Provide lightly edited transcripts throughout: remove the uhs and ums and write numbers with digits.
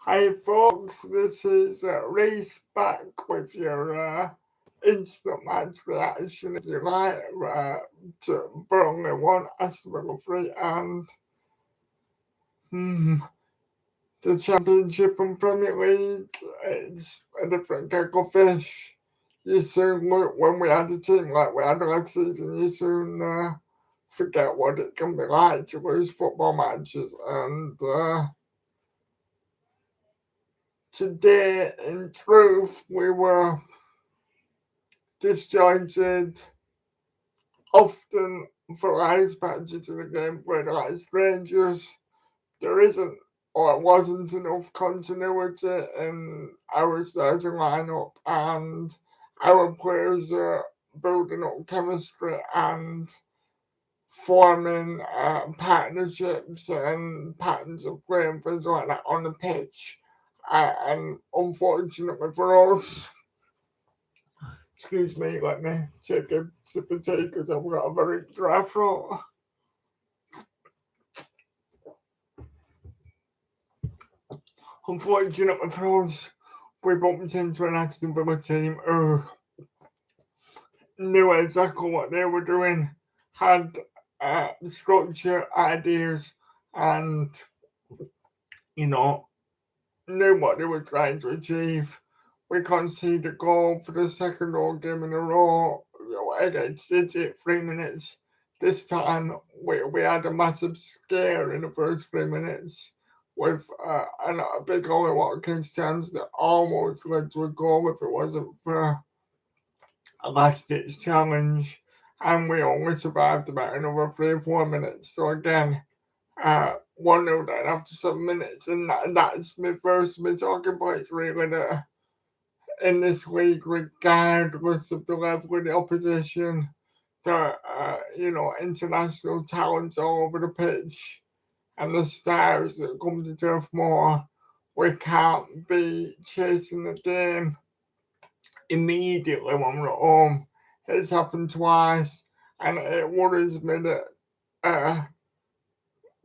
Hi folks, this is Reese back with your instant match reaction, if you like, to Burnley 1, Aston 3, and the Championship and Premier League. It's a different kettle of fish. You soon look, when we had a team like we had last season, you soon forget what it can be like to lose football matches, and today, in truth, we were disjointed, often for eyes patches of the game played like strangers. There isn't or wasn't enough continuity in our starting lineup, and our players are building up chemistry and forming partnerships and patterns of playing things like that on the pitch. And unfortunately for us, excuse me, let me take a sip of tea because I've got a very dry throat. Unfortunately for us, we bumped into an Aston Villa team who knew exactly what they were doing, had structure, ideas, and, you know, knew what they were trying to achieve. We conceded a goal for the second goal game in a row, against City at 3 minutes. This time we had a massive scare in the first 3 minutes with a big Ollie Watkins chance that almost led to a goal if it wasn't for a last ditch challenge. And we only survived about another 3 or 4 minutes. So again, 1-0 down after 7 minutes, and that's my talking points really, that in this league, regardless of the level of the opposition, the international talents all over the pitch and the stars that come to Turf Moor, we can't be chasing the game immediately when we're at home. It's happened twice, and it worries me that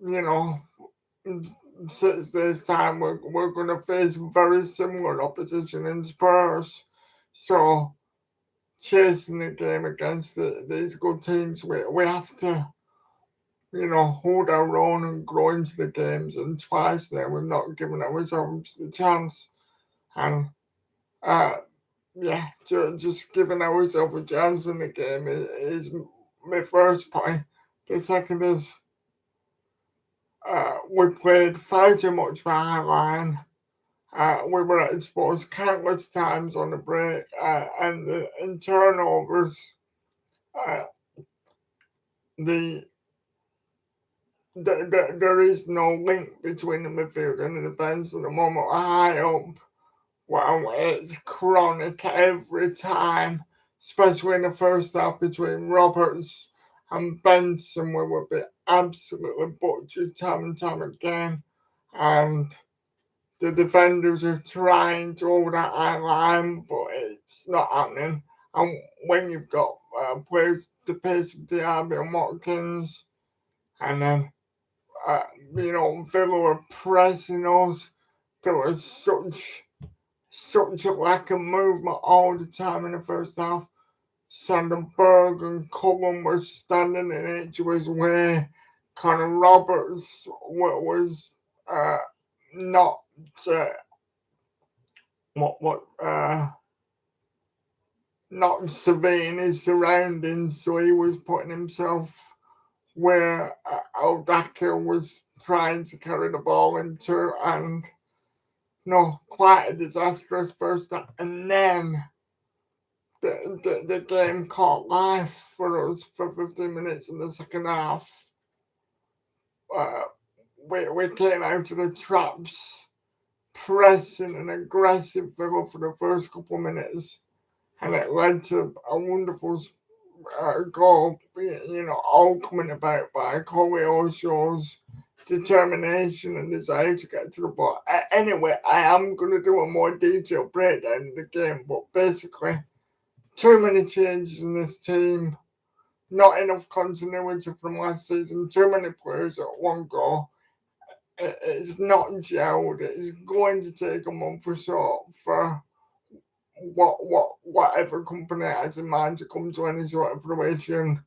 you know 6 days time we're going to face very similar opposition in Spurs. So chasing the game against these good teams, we have to hold our own and grow into the games. And twice now we've not given ourselves the chance. And uh, yeah, just giving ourselves a chance in the game is my first point. The second is we played far too much behind line. We were exposed countless times on the break, and in turnovers, uh, the, there is no link between the midfield and the defence at the moment. High up, well, it's chronic every time, especially in the first half between Roberts and Benson, we would be absolutely butchered time and time again, and the defenders are trying to hold that high line, but it's not happening. And when you've got players the pace of Diaby and Watkins, and then Villa were pressing us, there was such a lack of movement all the time in the first half. Sandenberg and Cullen were standing in each other's way. Connor Roberts was not what not surveying his surroundings, so he was putting himself where Aldaka was trying to carry the ball into, and quite a disastrous first half. And then the game caught life for us for 15 minutes in the second half. Uh, we came out of the traps, pressing and aggressive Villa for the first couple of minutes, and it led to a wonderful goal, all coming about by Corey O'Shaw's determination and desire to get to the ball. Anyway, I am going to do a more detailed breakdown of the game, but basically, too many changes in this team, not enough continuity from last season, too many players at one goal. it's not gelled. It's going to take a month or so for whatever company has in mind to come to any sort of fruition.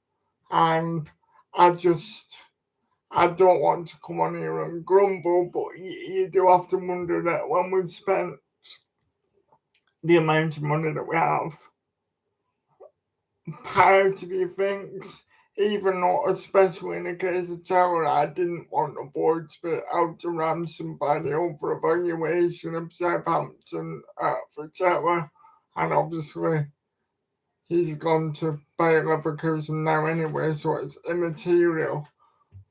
And I just I don't want to come on here and grumble, but you do have to wonder that when we've spent the amount of money that we have, part of you thinks, even though, especially in the case of Tower, I didn't want the board to be out to ransom by the over-evaluation of Southampton for Tower, and obviously he's gone to Bayer Leverkusen now anyway, so it's immaterial.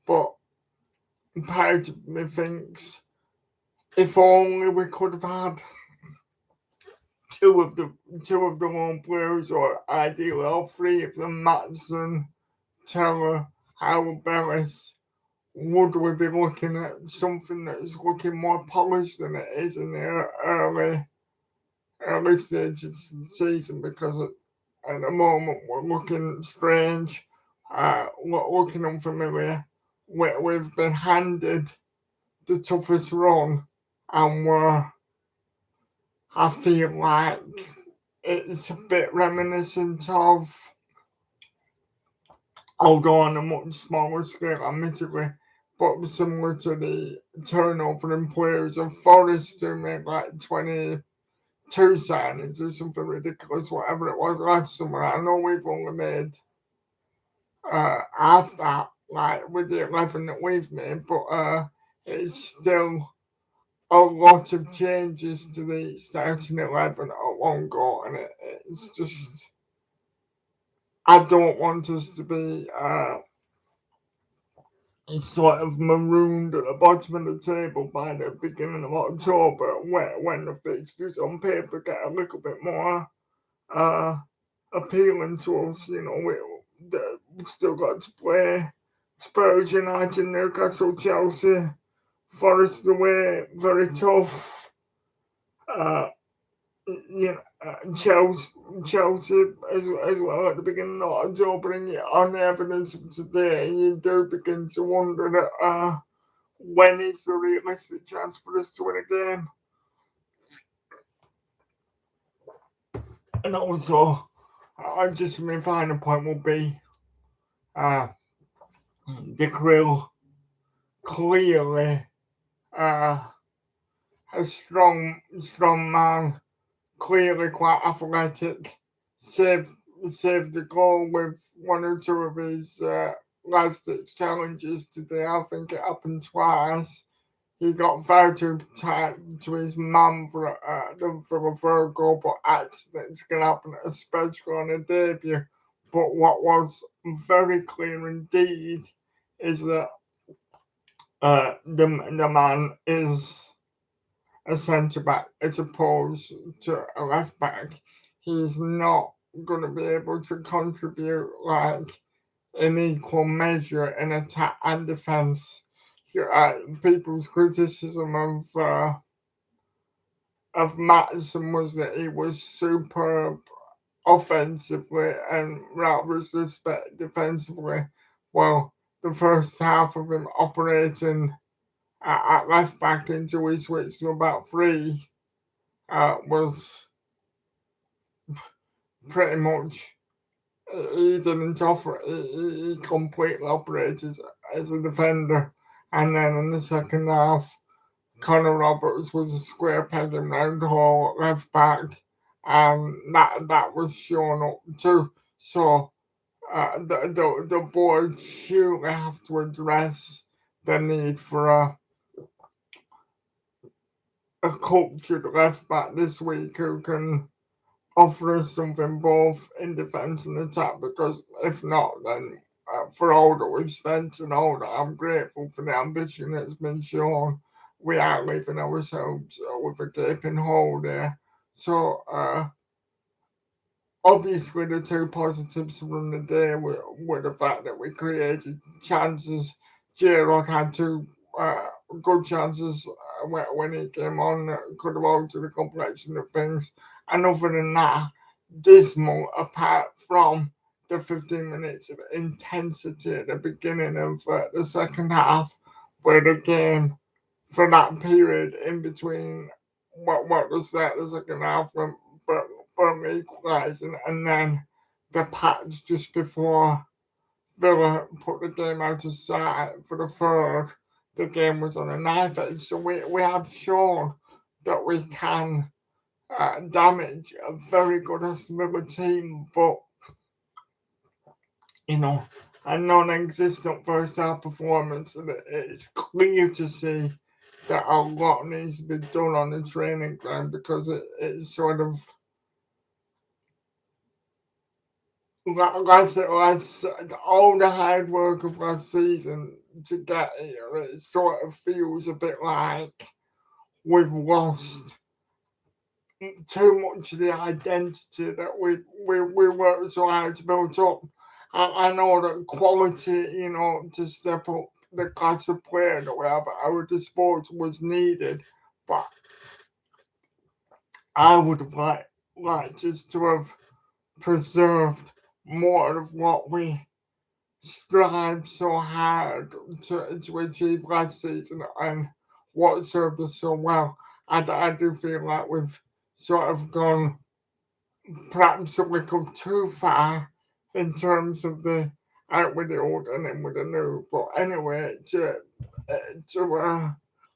But part of me thinks, if only we could have had two of the lone players, or ideally all three of them, Matson, Terra, Howard Bellis, would we be looking at something that's looking more polished than it is in the early stages of the season? Because at the moment we're looking strange, looking unfamiliar. We've been handed the toughest run, and I feel like it's a bit reminiscent of, although on a much smaller scale, admittedly, but similar to the turnover in players of Forest, who made like 22 signings or something ridiculous, whatever it was last summer. I know we've only made half that, like with the 11 that we've made, but it's still a lot of changes to the starting 11 at one go, and it's just, I don't want us to be sort of marooned at the bottom of the table by the beginning of October, when the fixtures on paper get a little bit more appealing to us. You know, we've still got to play Spurs, United, Newcastle, Chelsea, Forest away, very tough. You know, Chelsea as well at the beginning of October, and on the evidence of today, you do begin to wonder that when is the realistic chance for us to win a game? And also, just my final point will be the Krill clearly a strong man, clearly quite athletic, saved the goal with one or two of his last ditch challenges today. I think it happened twice. He got far too tight to his man for the third goal, but accidents can happen, especially on a debut. But what was very clear indeed is that the man is a centre back as opposed to a left back. He's not going to be able to contribute like in equal measure in attack and defence. People's criticism of Maddison was that he was superb offensively and rather suspect defensively. Well, the first half of him operating at left back until he switched to about three was pretty much, he didn't offer. He completely operated as a defender, and then in the second half, Connor Roberts was a square peg in round hole left back, and that was shown up too. So the board surely have to address the need for a cultured left back this week who can offer us something both in defence and attack, because if not, then for all that we've spent and all that, I'm grateful for the ambition that's been shown. We are leaving ourselves with a gaping hole there. So, obviously, the two positives from the day were the fact that we created chances. J-Rod had two good chances when he came on, could have altered the complexion of things. And other than that, dismal apart from the 15 minutes of intensity at the beginning of the second half, where the game for that period in between what was set the second half when Burnley equalised, and then the patch just before Villa put the game out of sight for the third. The game was on a knife edge, so we have shown that we can damage a very good Aston Villa team, but a non-existent first half performance, and it's clear to see that a lot needs to be done on the training ground because it's sort of last all the hard work of last season to get here. It sort of feels a bit like we've lost too much of the identity that we worked so hard to build up. I know that quality, to step up the class of player that we have at our disposal was needed, but I would have liked us to have preserved more of what we strived so hard to achieve last season and what served us so well. I do feel like we've sort of gone perhaps a little too far in terms of the out with the old and in with the new. But anyway, to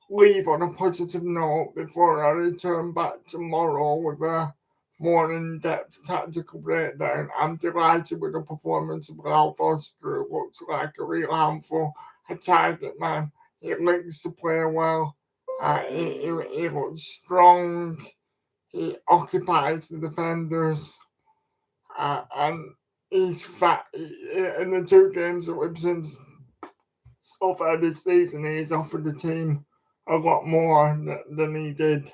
leave on a positive note before I return back tomorrow with a more in-depth tactical breakdown, I'm delighted with the performance of Al Foster. It looks like a real handful, a target man. He links the player well. He looks strong. He occupies the defenders, and he's fat. In the two games that we've since so far this season, he's offered the team a lot more than he did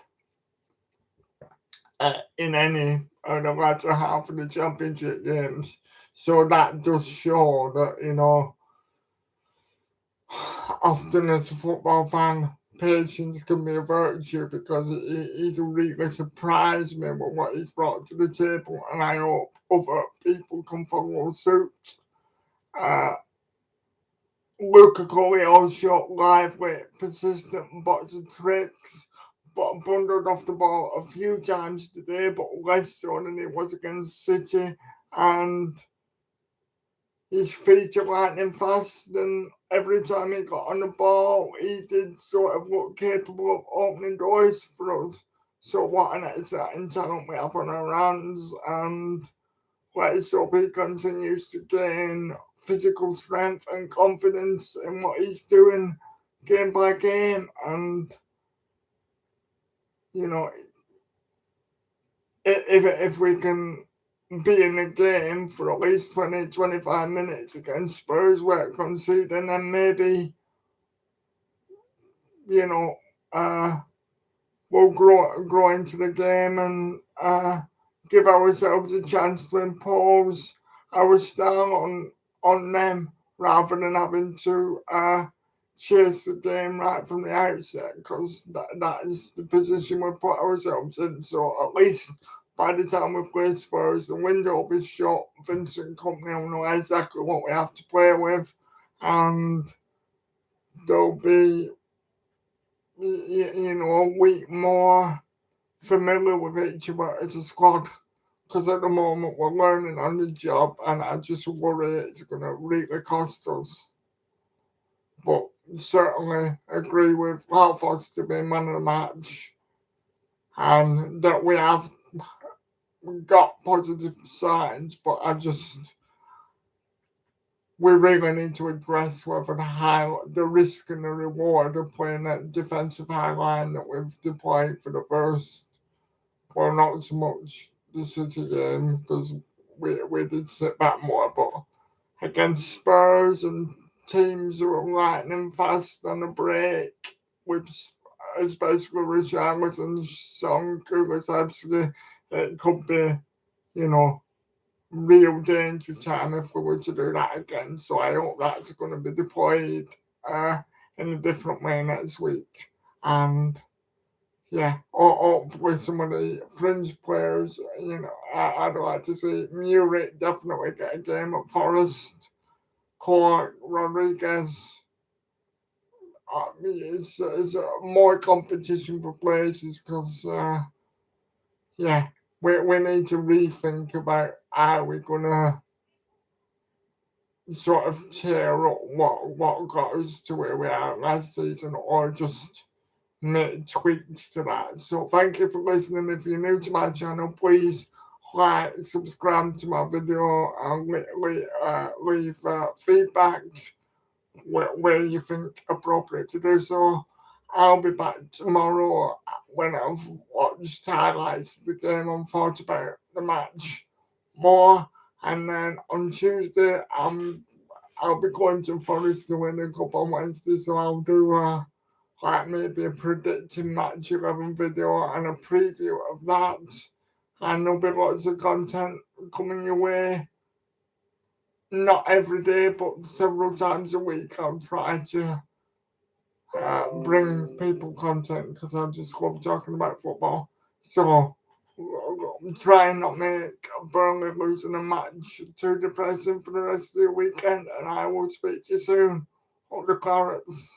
in any of the latter half of the championship games. So that does show that, often as a football fan, patience can be a virtue because he's really surprised me with what he's brought to the table, and I hope other people can follow suit. Luca Colio shot lively, persistent, lots of tricks, but bundled off the ball a few times today, but less so than it was against City, and his feet are lightning fast, and every time he got on the ball, he did sort of look capable of opening doors for us. So what an exciting talent we have on our hands, and let's hope he continues to gain physical strength and confidence in what he's doing game by game. And, if we can be in the game for at least 20-25 minutes against Spurs where conceding, then maybe, we'll grow into the game and give ourselves a chance to impose our style on them rather than having to chase the game right from the outset, because that is the position we put ourselves in. So at least by the time we play Spurs, the window will be shut. Vincent Company will know exactly what we have to play with, and there'll be a week more familiar with each other as a squad. Because at the moment we're learning on the job, and I just worry it's going to really cost us. But certainly agree with Al Foster being man of the match, and that we have got positive signs. But we really need to address whether the risk and the reward of playing that defensive high line that we've deployed for the first, well, not so much the City game because we did sit back more, but against Spurs and teams who are lightning fast on the break, with especially Richarlison, Son, Kulusevski, it could be, real danger time if we were to do that again. So I hope that's going to be deployed in a different way next week. And yeah, hopefully some of the fringe players, I'd like to see Muric definitely get a game at Forest. Court, Rodriguez, it's more competition for places because yeah, we need to rethink about how we're gonna sort of tear up what got us to where we are last season, or just make tweaks to that. So thank you for listening. If you're new to my channel, please like, subscribe to my video, and leave feedback where you think appropriate to do so. I'll be back tomorrow when I've watched highlights of the game and thought about the match more. And then on Tuesday, I'll be going to Forest to win the cup on Wednesday, so I'll do like maybe a predicting match 11 video and a preview of that. And there'll be lots of content coming your way. Not every day, but several times a week. I'll try to bring people content because I just love talking about football. So try and not make Burnley losing a match too depressing for the rest of the weekend. And I will speak to you soon. Up the Clarets.